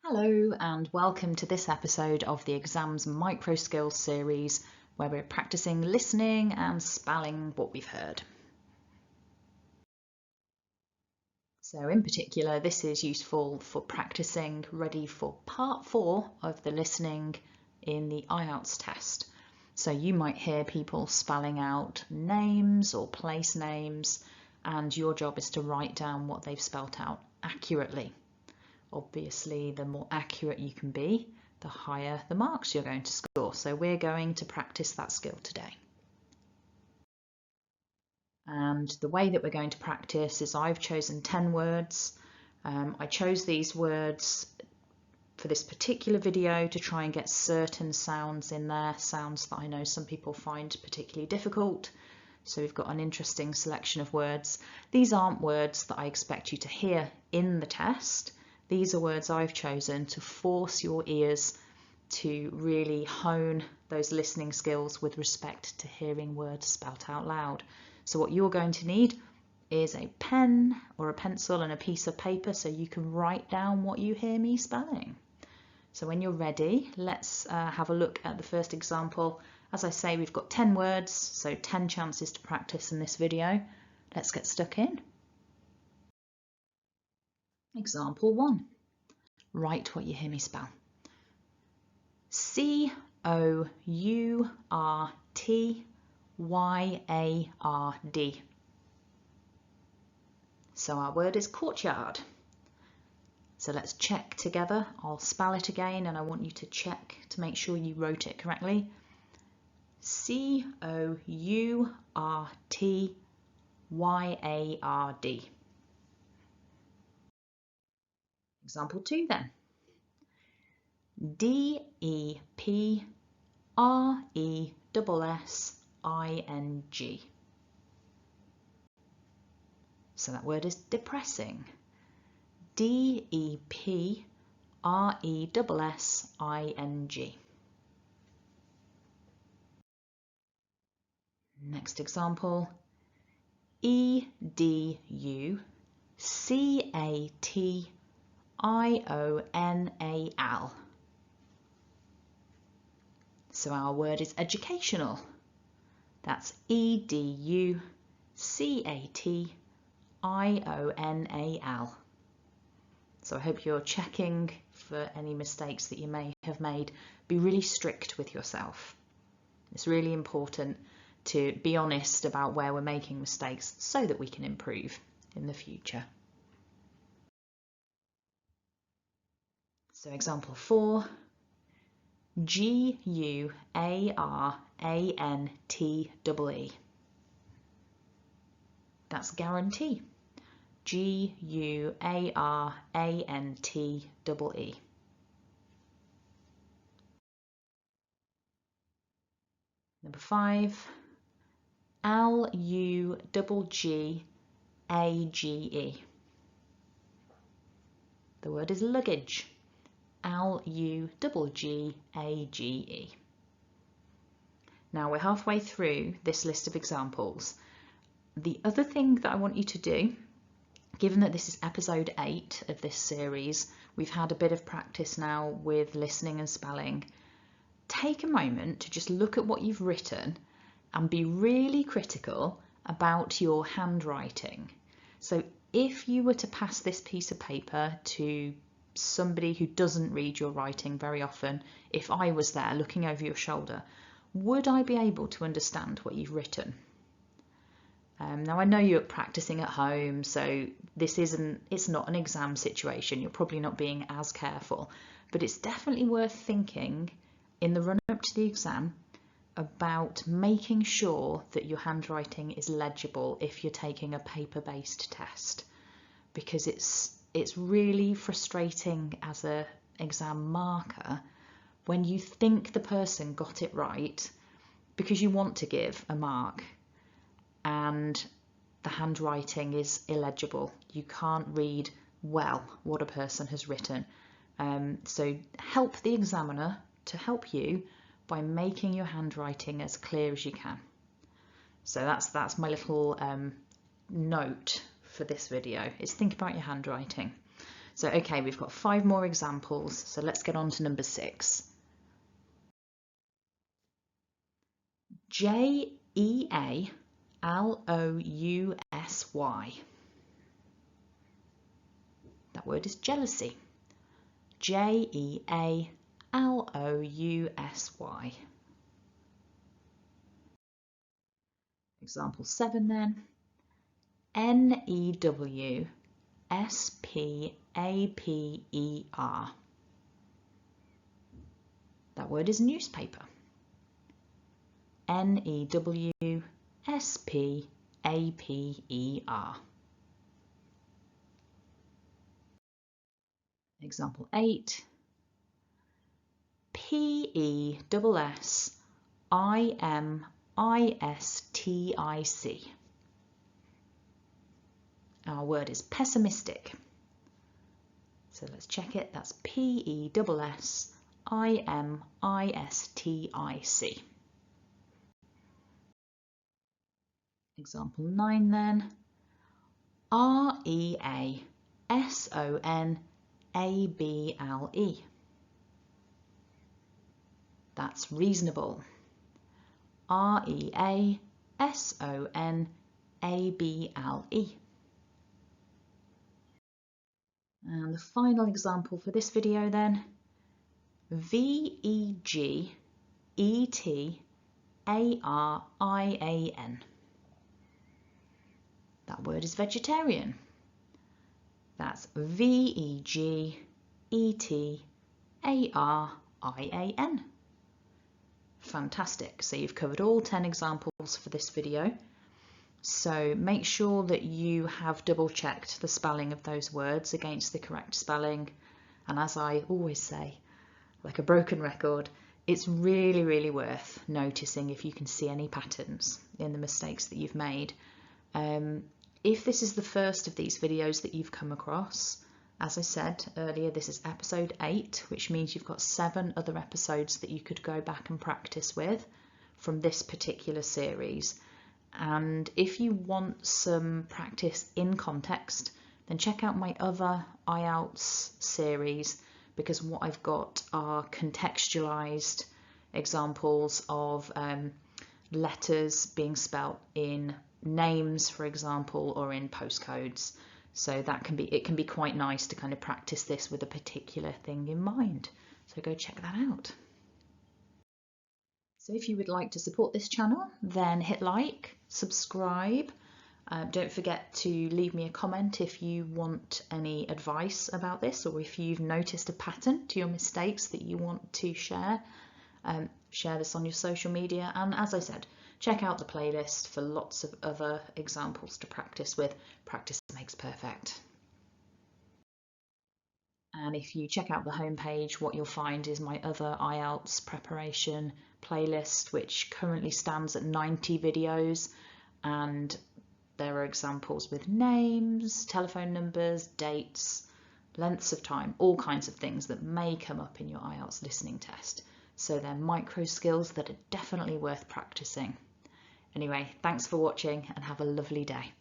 Hello and welcome to this episode of the IELTS Micro-skills series where we're practicing listening and spelling what we've heard. So in particular, this is useful for practicing ready for part 4 of the listening in the IELTS test. So you might hear people spelling out names or place names, and your job is to write down what they've spelt out accurately. Obviously, the more accurate you can be, the higher the marks you're going to score. So we're going to practice that skill today. And the way that we're going to practice is I've chosen 10 words. I chose these words for this particular video to try and get certain sounds in there, sounds that I know some people find particularly difficult. So we've got an interesting selection of words. These aren't words that I expect you to hear in the test. These are words I've chosen to force your ears to really hone those listening skills with respect to hearing words spelt out loud. So what you're going to need is a pen or a pencil and a piece of paper so you can write down what you hear me spelling. So when you're ready, let's have a look at the first example. As I say, we've got 10 words, so 10 chances to practice in this video. Let's get stuck in. Example 1. Write what you hear me spell. C-O-U-R-T-Y-A-R-D. So our word is courtyard. So let's check together. I'll spell it again and I want you to check to make sure you wrote it correctly. C-O-U-R-T-Y-A-R-D. Example 2 then. D-E-P-R-E-S-S-I-N-G. So that word is depressing. D-E-P-R-E-S-S-I-N-G. Next example. E-D-U-C-A-T-I-O-N-A-L. So our word is educational. That's E-D-U-C-A-T-I-O-N-A-L. So I hope you're checking for any mistakes that you may have made. Be really strict with yourself. It's really important to be honest about where we're making mistakes so that we can improve in the future. So example 4, G-U-A-R-A-N-T-E-E. That's guarantee. G-U-A-R-A-N-T-E-E. Number 5, L-U-G-G-A-G-E. The word is luggage. L-U-G-G-A-G-E. Now we're halfway through this list of examples. The other thing that I want you to do, given that this is episode 8 of this series, we've had a bit of practice now with listening and spelling. Take a moment to just look at what you've written and be really critical about your handwriting. So if you were to pass this piece of paper to somebody who doesn't read your writing very often, if I was there looking over your shoulder, would I be able to understand what you've written? Now I know you're practicing at home, so it's not an exam situation. You're probably not being as careful, but it's definitely worth thinking in the run-up to the exam about making sure that your handwriting is legible if you're taking a paper-based test, because it's really frustrating as an exam marker when you think the person got it right because you want to give a mark and the handwriting is illegible. You can't read well what a person has written. So help the examiner to help you by making your handwriting as clear as you can. So that's my little note for this video, is think about your handwriting. So, okay, we've got 5 more examples. So let's get on to number 6. Jealousy. That word is jealousy. Jealousy. Example 7 then. Newspaper. That word is newspaper. Newspaper. Example 8. Pessimistic. Our word is pessimistic. So let's check it. That's pessimistic. Example 9 then. Reasonable. That's reasonable. Reasonable. And the final example for this video then. Vegetarian. That word is vegetarian. That's vegetarian. Fantastic. So you've covered all 10 examples for this video. So make sure that you have double checked the spelling of those words against the correct spelling. And as I always say, like a broken record, it's really, really worth noticing if you can see any patterns in the mistakes that you've made. If this is the first of these videos that you've come across, as I said earlier, this is episode 8, which means you've got 7 other episodes that you could go back and practice with from this particular series. And if you want some practice in context, then check out my other IELTS series, because what I've got are contextualized examples of letters being spelt in names, for example, or in postcodes. So it can be quite nice to kind of practice this with a particular thing in mind. So go check that out. So if you would like to support this channel, then hit like, subscribe. Don't forget to leave me a comment if you want any advice about this, or if you've noticed a pattern to your mistakes that you want to share. Share this on your social media, and as I said, check out the playlist for lots of other examples to practice with. Practice makes perfect. And if you check out the homepage, what you'll find is my other IELTS preparation playlist, which currently stands at 90 videos, and there are examples with names, telephone numbers, dates, lengths of time, all kinds of things that may come up in your IELTS listening test. So they're micro skills that are definitely worth practicing. Anyway, thanks for watching and have a lovely day.